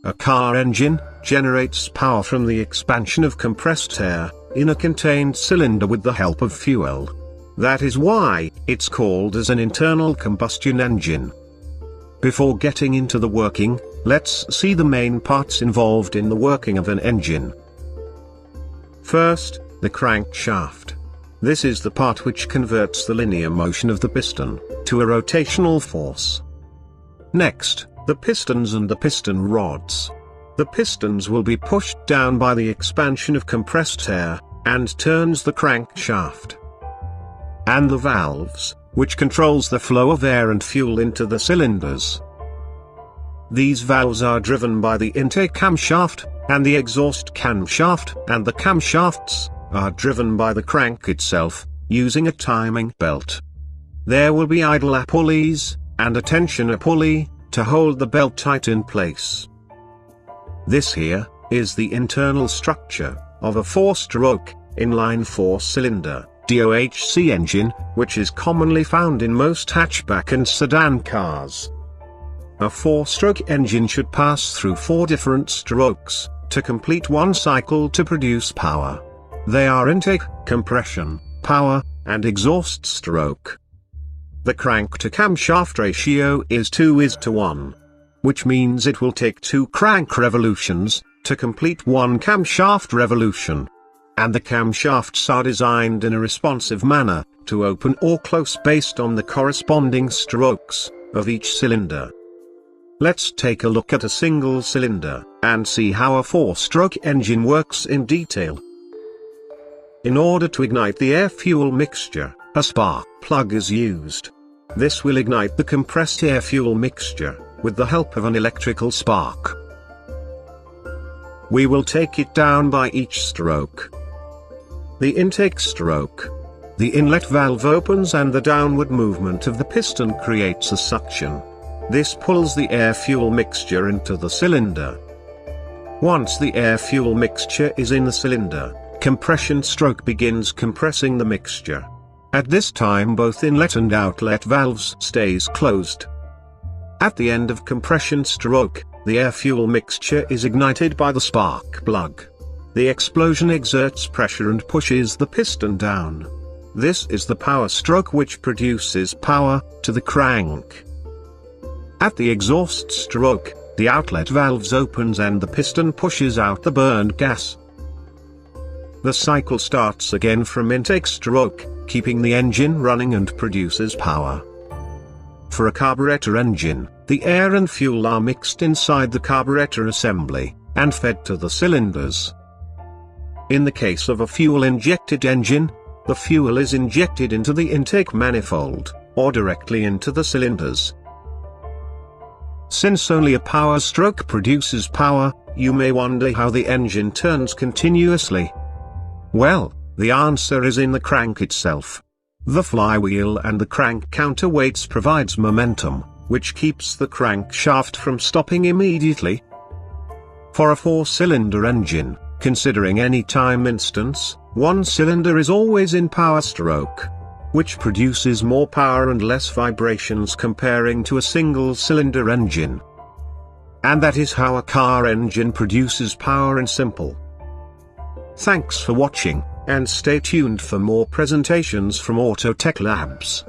A car engine generates power from the expansion of compressed air in a contained cylinder with the help of fuel. That is why it's called as an internal combustion engine. Before getting into the working, let's see the main parts involved in the working of an engine. First, the crankshaft. This is the part which converts the linear motion of the piston to a rotational force. Next, the pistons and the piston rods. The pistons will be pushed down by the expansion of compressed air, and turns the crankshaft. And the valves, which controls the flow of air and fuel into the cylinders. These valves are driven by the intake camshaft, and the exhaust camshaft, and the camshafts are driven by the crank itself, using a timing belt. There will be idler pulleys, and a tensioner pulley, to hold the belt tight in place. This here is the internal structure of a 4-stroke, inline 4-cylinder, DOHC engine, which is commonly found in most hatchback and sedan cars. A 4-stroke engine should pass through 4 different strokes, to complete one cycle to produce power. They are intake, compression, power, and exhaust stroke. The crank to camshaft ratio is 2:1. Which means it will take 2 crank revolutions to complete 1 camshaft revolution. And the camshafts are designed in a responsive manner, to open or close based on the corresponding strokes of each cylinder. Let's take a look at a single cylinder, and see how a 4-stroke engine works in detail. In order to ignite the air-fuel mixture, a spark plug is used. This will ignite the compressed air-fuel mixture, with the help of an electrical spark. We will take it down by each stroke. The intake stroke. The inlet valve opens and the downward movement of the piston creates a suction. This pulls the air-fuel mixture into the cylinder. Once the air-fuel mixture is in the cylinder, compression stroke begins compressing the mixture. At this time both inlet and outlet valves stays closed. At the end of compression stroke, the air-fuel mixture is ignited by the spark plug. The explosion exerts pressure and pushes the piston down. This is the power stroke which produces power to the crank. At the exhaust stroke, the outlet valves opens and the piston pushes out the burned gas. The cycle starts again from intake stroke, keeping the engine running and produces power. For a carburetor engine, the air and fuel are mixed inside the carburetor assembly, and fed to the cylinders. In the case of a fuel-injected engine, the fuel is injected into the intake manifold, or directly into the cylinders. Since only a power stroke produces power, you may wonder how the engine turns continuously. Well, the answer is in the crank itself. The flywheel and the crank counterweights provides momentum, which keeps the crankshaft from stopping immediately. For a 4-cylinder engine, considering any time instance, one cylinder is always in power stroke, which produces more power and less vibrations comparing to a single-cylinder engine. And that is how a car engine produces power in simple. Thanks for watching, and stay tuned for more presentations from Auto Tech Labs.